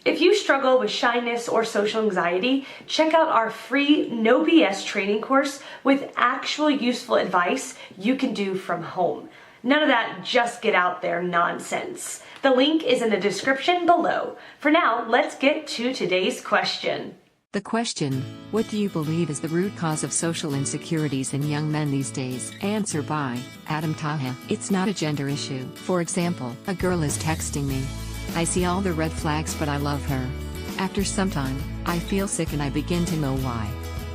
If you struggle with shyness or social anxiety, check out our free No BS training course with actual useful advice you can do from home. None of that just get out there nonsense. The link is in the description below. For now, let's get to today's question. The question, what do you believe is the root cause of social insecurities in young men these days? Answer by Adam Taha. It's not a gender issue. For example, a girl is texting me. I see all the red flags but I love her. After some time, I feel sick and I begin to know why.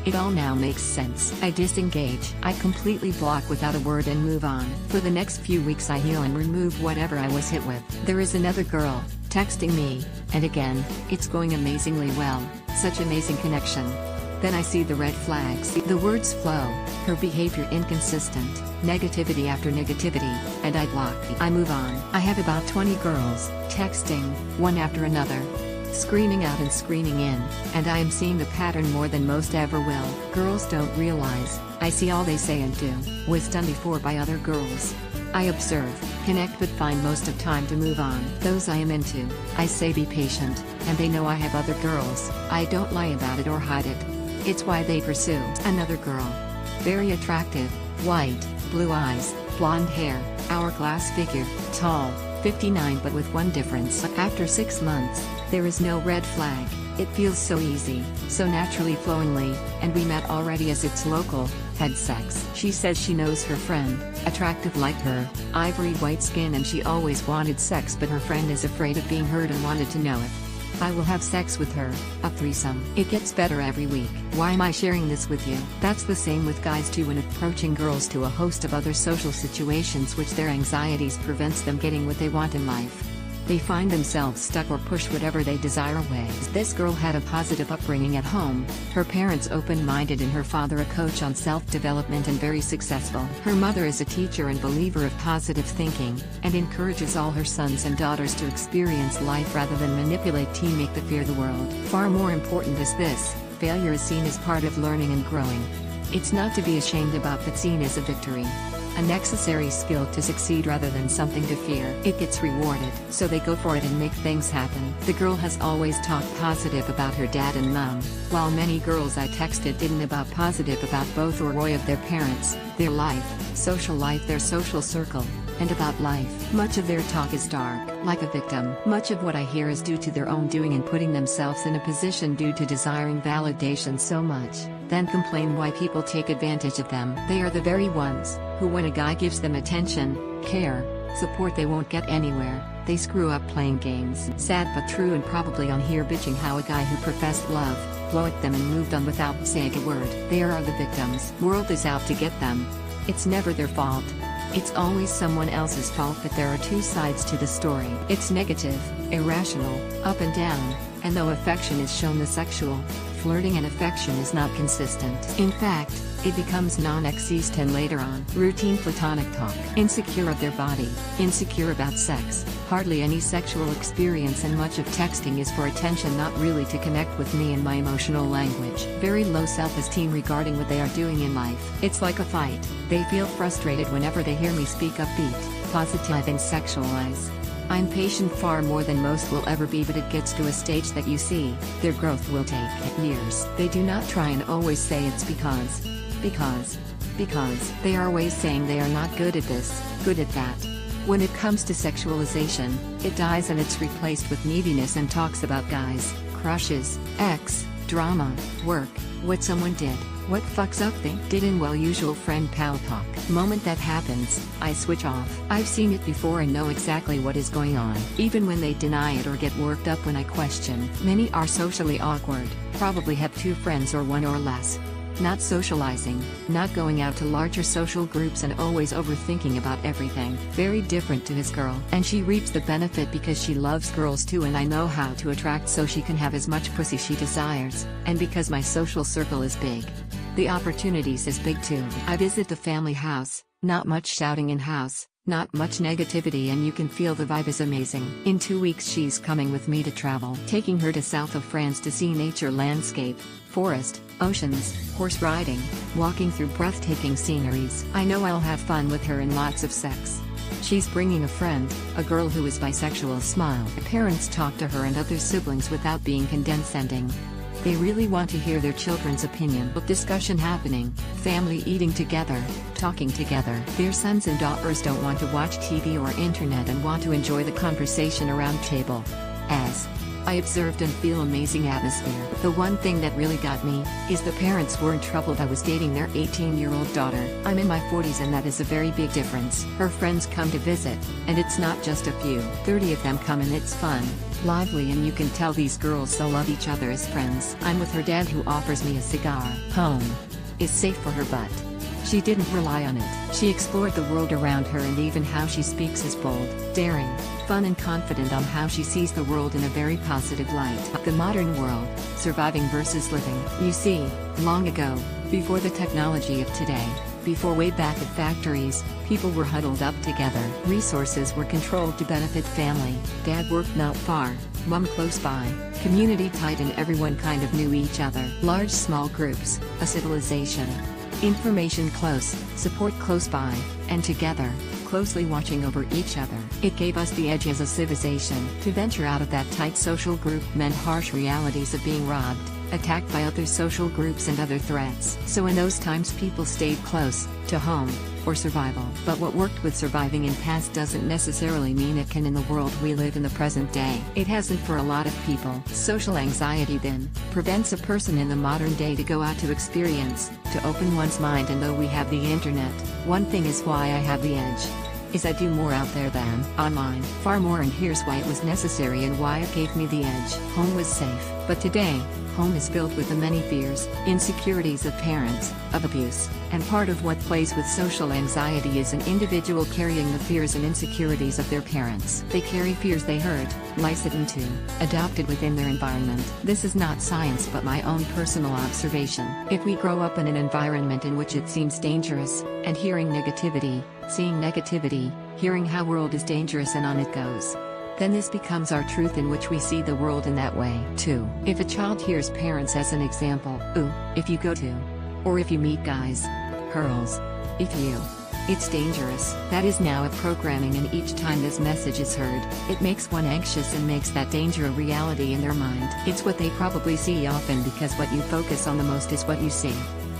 It all now makes sense. I disengage. I completely block without a word and move on. For the next few weeks I heal and remove whatever I was hit with. There is another girl, texting me, and again, it's going amazingly well, such amazing connection. Then I see the red flags. The words flow, her behavior inconsistent, negativity after negativity, and I block. I move on. I have about 20 girls, texting, one after another, screaming out and screaming in, and I am seeing the pattern more than most ever will. Girls don't realize, I see all they say and do, was done before by other girls. I observe, connect but find most of time to move on. Those I am into, I say be patient, and they know I have other girls. I don't lie about it or hide it. It's why they pursue another girl. Very attractive, white, blue eyes, blonde hair, hourglass figure, tall, 59 but with one difference. After 6 months, there is no red flag. It feels so easy, so naturally flowingly, and we met already as it's local, had sex. She says she knows her friend, attractive like her, ivory white skin, and she always wanted sex but her friend is afraid of being hurt and wanted to know it. I will have sex with her, a threesome. It gets better every week. Why am I sharing this with you? That's the same with guys too when approaching girls to a host of other social situations which their anxieties prevents them getting what they want in life. They find themselves stuck or push whatever they desire away. This girl had a positive upbringing at home, her parents open-minded and her father a coach on self-development and very successful. Her mother is a teacher and believer of positive thinking, and encourages all her sons and daughters to experience life rather than manipulate to make them fear the world. Far more important is this, failure is seen as part of learning and growing. It's not to be ashamed about but seen as a victory. A necessary skill to succeed rather than something to fear. It gets rewarded, so they go for it and make things happen. The girl has always talked positive about her dad and mom, while many girls I texted didn't about positive about both or of their parents, their life, social life, their social circle, and about life. Much of their talk is dark, like a victim. Much of what I hear is due to their own doing and putting themselves in a position due to desiring validation so much, then complain why people take advantage of them. They are the very ones, who when a guy gives them attention, care, support they won't get anywhere, they screw up playing games. Sad but true, and probably on here bitching how a guy who professed love, blew at them and moved on without saying a word. They are the victims. World is out to get them. It's never their fault. It's always someone else's fault, but there are two sides to the story. It's negative, irrational, up and down, and though affection is shown, the sexual, flirting and affection is not consistent. In fact, it becomes non-existent later on. Routine platonic talk. Insecure of their body, insecure about sex, hardly any sexual experience, and much of texting is for attention, not really to connect with me and my emotional language. Very low self-esteem regarding what they are doing in life. It's like a fight. They feel frustrated whenever they hear me speak upbeat, positive and sexualize. I'm patient far more than most will ever be, but it gets to a stage that you see, their growth will take years. They do not try and always say it's because. They are always saying they are not good at this, good at that. When it comes to sexualization, it dies and it's replaced with neediness and talks about guys, crushes, ex, drama, work, what someone did, what fucks up they did in usual friend pal talk. Moment that happens, I switch off. I've seen it before and know exactly what is going on. Even when they deny it or get worked up when I question. Many are socially awkward, probably have 2 friends or 1 or less. Not socializing, not going out to larger social groups, and always overthinking about everything. Very different to his girl. And she reaps the benefit because she loves girls too, and I know how to attract so she can have as much pussy she desires, and because my social circle is big. The opportunities is big too. I visit the family house, not much shouting in house, not much negativity, and you can feel the vibe is amazing. In 2 weeks she's coming with me to travel, taking her to south of France to see nature, landscape, forest, oceans, horse riding, walking through breathtaking sceneries. I know I'll have fun with her and lots of sex. She's bringing a friend, a girl who is bisexual. Smile. Parents talk to her and other siblings without being condescending. They really want to hear their children's opinion. Discussion happening, family eating together, talking together. Their sons and daughters don't want to watch TV or internet and want to enjoy the conversation around table. As I observed and feel amazing atmosphere. The one thing that really got me is the parents weren't troubled I was dating their 18-year-old daughter. I'm in my 40s and that is a very big difference. Her friends come to visit, and it's not just a few. 30 of them come and it's fun, lively, and you can tell these girls so love each other as friends. I'm with her dad who offers me a cigar. Home is safe for her, but she didn't rely on it. She explored the world around her, and even how she speaks is bold, daring, fun and confident on how she sees the world in a very positive light. The modern world, surviving versus living. You see, long ago, before the technology of today, before way back at factories, people were huddled up together. Resources were controlled to benefit family. Dad worked not far, mom close by, community tight, and everyone kind of knew each other. Large small groups, a civilization. Information close, support close by, and together, closely watching over each other. It gave us the edge as a civilization. To venture out of that tight social group meant harsh realities of being robbed, attacked by other social groups and other threats. So in those times people stayed close to home for survival. But what worked with surviving in past doesn't necessarily mean it can in the world we live in the present day. It hasn't for a lot of people. Social anxiety then prevents a person in the modern day to go out to experience, to open one's mind. And though we have the internet, one thing is why I have the edge is I do more out there than online. Far more, and here's why it was necessary and why it gave me the edge. Home was safe, but today, home is filled with the many fears, insecurities of parents, of abuse, and part of what plays with social anxiety is an individual carrying the fears and insecurities of their parents. They carry fears they heard, listened to, adopted within their environment. This is not science but my own personal observation. If we grow up in an environment in which it seems dangerous, and hearing negativity, seeing negativity, hearing how world is dangerous and on it goes, then this becomes our truth in which we see the world in that way. 2. If a child hears parents as an example, ooh, if you go to, or if you meet guys, girls, if you, it's dangerous. That is now a programming, and each time this message is heard, it makes one anxious and makes that danger a reality in their mind. It's what they probably see often because what you focus on the most is what you see.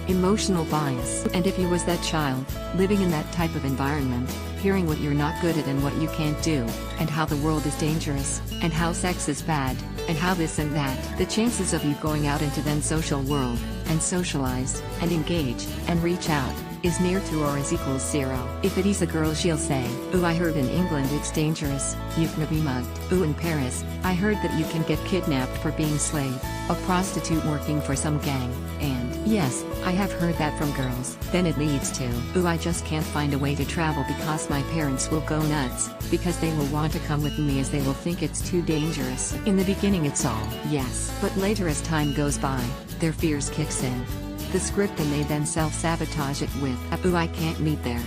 Emotional bias. And if you was that child, living in that type of environment, hearing what you're not good at and what you can't do, and how the world is dangerous, and how sex is bad, and how this and that, the chances of you going out into then social world, and socialize, and engage, and reach out, is near to or is equals 0. If it is a girl, she'll say, ooh, I heard in England it's dangerous, you can be mugged. Ooh, in Paris, I heard that you can get kidnapped for being slave, a prostitute working for some gang, and yes, I have heard that from girls. Then it leads to, ooh, I just can't find a way to travel because my parents will go nuts, because they will want to come with me as they will think it's too dangerous. In the beginning it's all yes, but later as time goes by, their fears kicks in. The script, and they then self-sabotage it with, ooh, I can't meet there.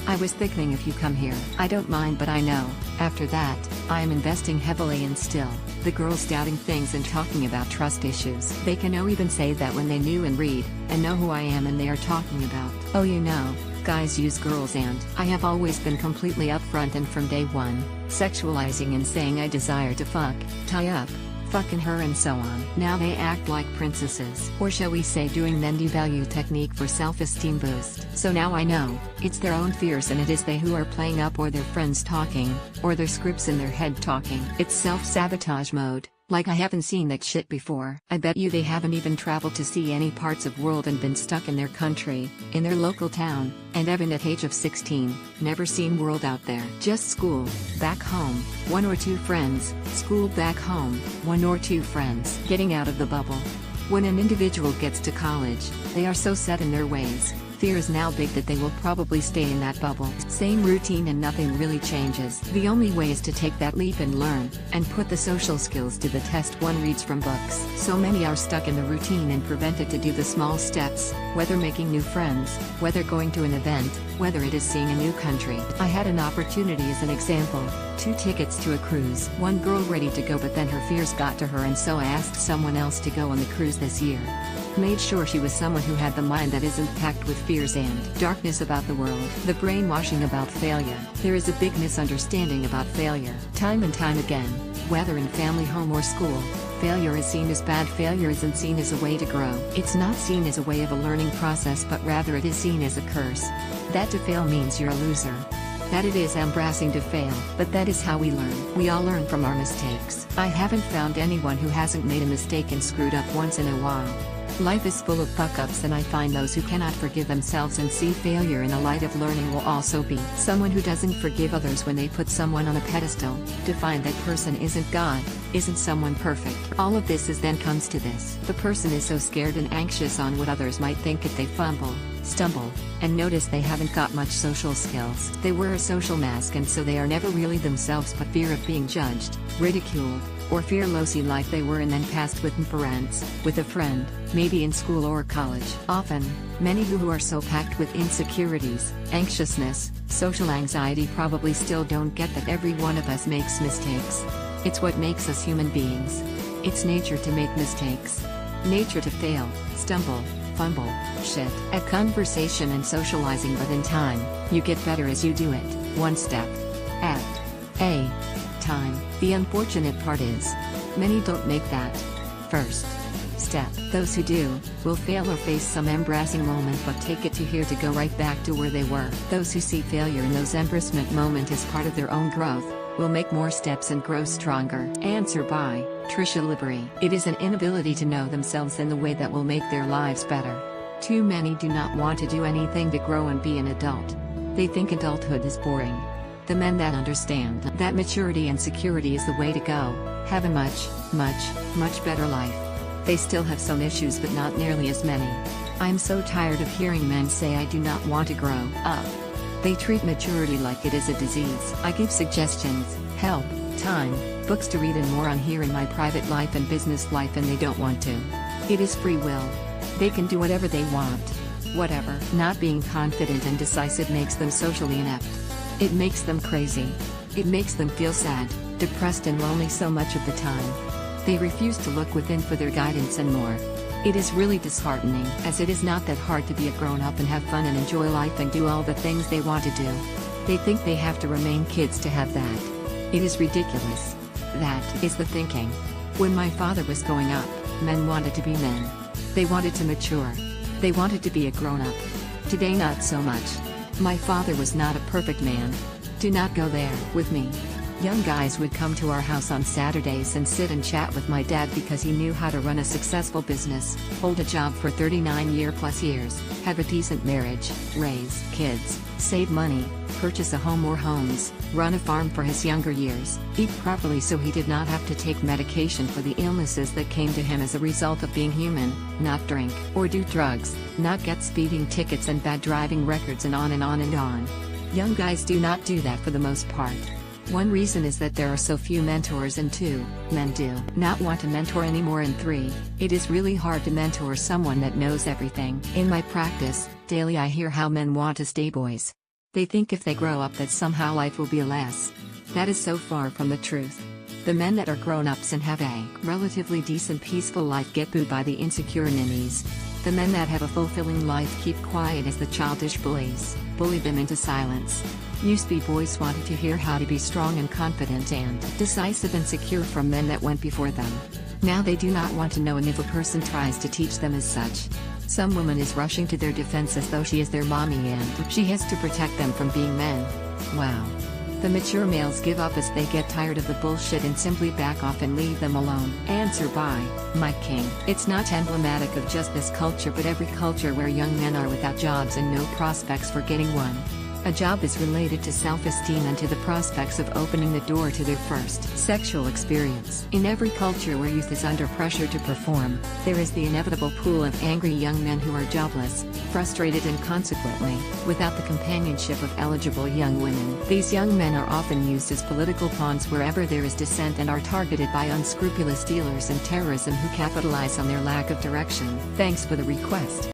I was thinking if you come here, I don't mind, but I know, after that, I am investing heavily, and still, the girls doubting things and talking about trust issues. They can even say that when they knew and read, and know who I am, and they are talking about, oh, you know, guys use girls, and I have always been completely upfront and from day one, sexualizing and saying I desire to fuck, tie up, fucking her and so on. Now they act like princesses, or shall we say doing men devalue technique for self-esteem boost. So now I know, it's their own fears, and it is they who are playing up, or their friends talking, or their scripts in their head talking. It's self-sabotage mode. Like I haven't seen that shit before. I bet you they haven't even traveled to see any parts of world and been stuck in their country, in their local town, and even at age of 16, never seen world out there. Just school, back home, 1 or 2 friends, school back home, 1 or 2 friends. Getting out of the bubble. When an individual gets to college, they are so set in their ways. Fear is now big that they will probably stay in that bubble. Same routine and nothing really changes. The only way is to take that leap and learn, and put the social skills to the test one reads from books. So many are stuck in the routine and prevented to do the small steps, whether making new friends, whether going to an event, whether it is seeing a new country. I had an opportunity as an example. 2 tickets to a cruise. One girl ready to go, but then her fears got to her, and so I asked someone else to go on the cruise this year. Made sure she was someone who had the mind that isn't packed with fears and darkness about the world. The brainwashing about failure. There is a big misunderstanding about failure. Time and time again, whether in family, home or school, failure is seen as bad. Failure isn't seen as a way to grow. It's not seen as a way of a learning process, but rather it is seen as a curse. That to fail means you're a loser. That it is embarrassing to fail, but that is how we learn. We all learn from our mistakes. I haven't found anyone who hasn't made a mistake and screwed up once in a while. Life is full of fuck-ups, and I find those who cannot forgive themselves and see failure in a light of learning will also be someone who doesn't forgive others when they put someone on a pedestal, to find that person isn't God, isn't someone perfect. All of this is then comes to this. The person is so scared and anxious on what others might think if they fumble, stumble, and notice they haven't got much social skills. They wear a social mask, and so they are never really themselves, but fear of being judged, ridiculed, or fear losing like they were and then passed with parents, with a friend, maybe in school or college. Often, many who are so packed with insecurities, anxiousness, social anxiety probably still don't get that every one of us makes mistakes. It's what makes us human beings. It's nature to make mistakes. Nature to fail, stumble, fumble, shit at conversation and socializing, but in time, you get better as you do it, one step at a time. The unfortunate part is, many don't make that first step. Those who do, will fail or face some embarrassing moment but take it to here to go right back to where they were. Those who see failure in those embarrassment moment as part of their own growth, will make more steps and grow stronger. Answer by Trisha Libri. It is an inability to know themselves in the way that will make their lives better. Too many do not want to do anything to grow and be an adult. They think adulthood is boring. The men that understand that maturity and security is the way to go, have a much better life. They still have some issues, but not nearly as many. I'm so tired of hearing men say I do not want to grow up. They treat maturity like it is a disease. I give suggestions, help, time, books to read and more on here in my private life and business life, and they don't want to. It is free will. They can do whatever they want. Whatever. Not being confident and decisive makes them socially inept. It makes them crazy. It makes them feel sad, depressed and lonely so much of the time. They refuse to look within for their guidance and more. It is really disheartening, as it is not that hard to be a grown-up and have fun and enjoy life and do all the things they want to do. They think they have to remain kids to have that. It is ridiculous. That is the thinking. When my father was growing up, men wanted to be men. They wanted to mature. They wanted to be a grown-up. Today not so much. My father was not a perfect man. Do not go there with me. Young guys would come to our house on Saturdays and sit and chat with my dad because he knew how to run a successful business, hold a job for 39+ years, have a decent marriage, raise kids, save money, purchase a home or homes, run a farm for his younger years, eat properly so he did not have to take medication for the illnesses that came to him as a result of being human, not drink or do drugs, not get speeding tickets and bad driving records, and on and on and on. Young guys do not do that for the most part. One reason is that there are so few mentors, and 2, men do not want to mentor anymore, and 3, it is really hard to mentor someone that knows everything. In my practice, daily I hear how men want to stay boys. They think if they grow up that somehow life will be less. That is so far from the truth. The men that are grown-ups and have a relatively decent peaceful life get booed by the insecure ninnies. The men that have a fulfilling life keep quiet as the childish bullies bully them into silence. Used to be boys wanted to hear how to be strong and confident and decisive and secure from men that went before them. Now they do not want to know, and if a person tries to teach them as such, some woman is rushing to their defense as though she is their mommy and she has to protect them from being men. Wow. The mature males give up as they get tired of the bullshit and simply back off and leave them alone. Answer by Mike King. It's not emblematic of just this culture, but every culture where young men are without jobs and no prospects for getting one. A job is related to self-esteem and to the prospects of opening the door to their first sexual experience. In every culture where youth is under pressure to perform, there is the inevitable pool of angry young men who are jobless, frustrated, and consequently, without the companionship of eligible young women. These young men are often used as political pawns wherever there is dissent and are targeted by unscrupulous dealers in terrorism who capitalize on their lack of direction. Thanks for the request.